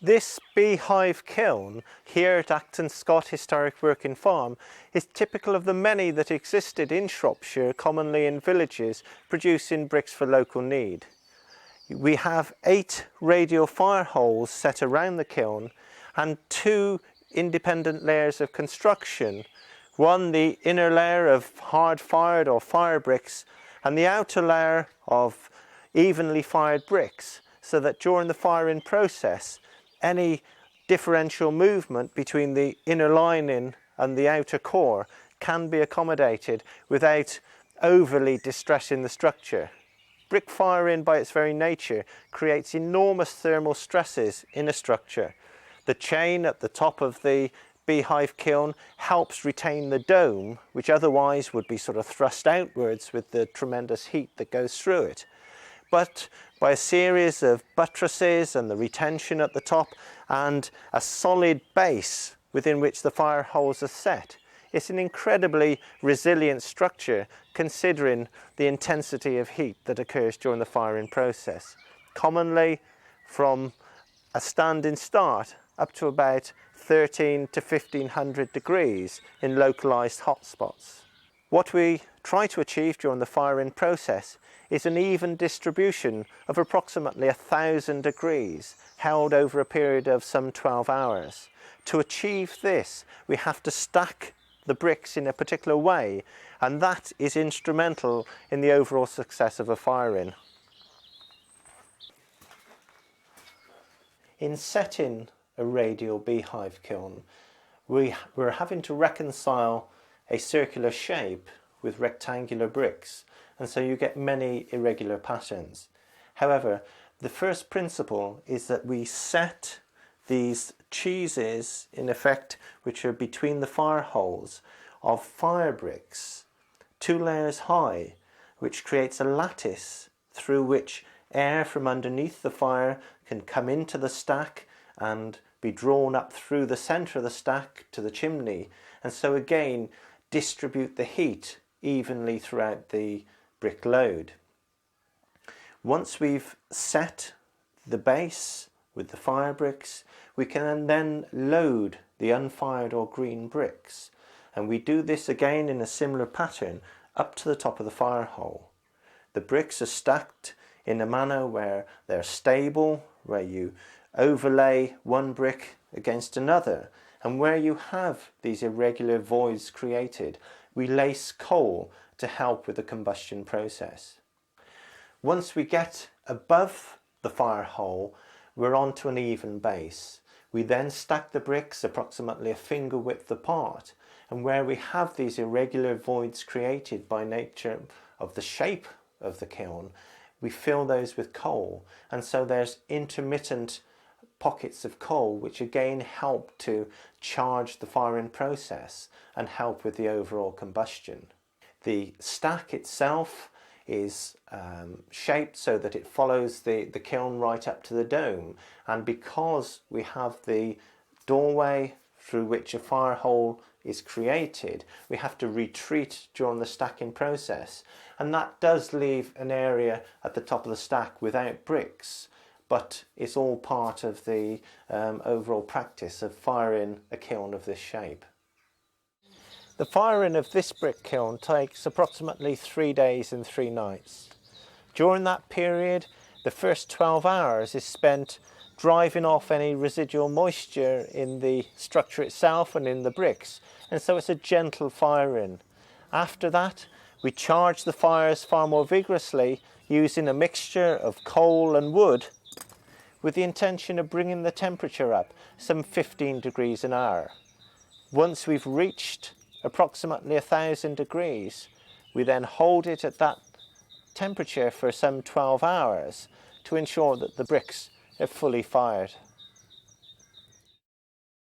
This beehive kiln here at Acton Scott Historic Working Farm is typical of the many that existed in Shropshire, commonly in villages, producing bricks for local need. We have 8 radial fire holes set around the kiln and 2 independent layers of construction. One, the inner layer of hard fired or fire bricks, and the outer layer of evenly fired bricks, so that during the firing process any differential movement between the inner lining and the outer core can be accommodated without overly distressing the structure. Brick firing by its very nature creates enormous thermal stresses in a structure. The chain at the top of the beehive kiln helps retain the dome, which otherwise would be sort of thrust outwards with the tremendous heat that goes through it. But by a series of buttresses and the retention at the top and a solid base within which the fire holes are set, it's an incredibly resilient structure considering the intensity of heat that occurs during the firing process. Commonly from a standing start up to about 13 to 1500 degrees in localized hotspots. What we try to achieve during the firing process is an even distribution of approximately 1000 degrees held over a period of some 12 hours. To achieve this, we have to stack the bricks in a particular way, and that is instrumental in the overall success of a firing. In setting a radial beehive kiln, we're having to reconcile a circular shape with rectangular bricks, and so you get many irregular patterns. However, the first principle is that we set these cheeses, in effect, which are between the fire holes, of fire bricks 2 layers high, which creates a lattice through which air from underneath the fire can come into the stack and be drawn up through the centre of the stack to the chimney, and so again distribute the heat evenly throughout the brick load. Once we've set the base with the fire bricks, we can then load the unfired or green bricks, and we do this again in a similar pattern up to the top of the fire hole. The bricks are stacked in a manner where they're stable, where you overlay one brick against another, and where you have these irregular voids created, we lace coal to help with the combustion process. Once we get above the fire hole, we're onto an even base. We then stack the bricks approximately a finger width apart, and where we have these irregular voids created by nature of the shape of the kiln, we fill those with coal, and so there's intermittent pockets of coal which again help to charge the firing process and help with the overall combustion. The stack itself is shaped so that it follows the kiln right up to the dome, and because we have the doorway through which a fire hole is created, we have to retreat during the stacking process, and that does leave an area at the top of the stack without bricks, but it's all part of the overall practice of firing a kiln of this shape. The firing of this brick kiln takes approximately 3 days and 3 nights. During that period, the first 12 hours is spent driving off any residual moisture in the structure itself and in the bricks, and so it's a gentle firing. After that, we charge the fires far more vigorously using a mixture of coal and wood, with the intention of bringing the temperature up some 15 degrees an hour. Once we've reached approximately 1000 degrees, we then hold it at that temperature for some 12 hours to ensure that the bricks are fully fired.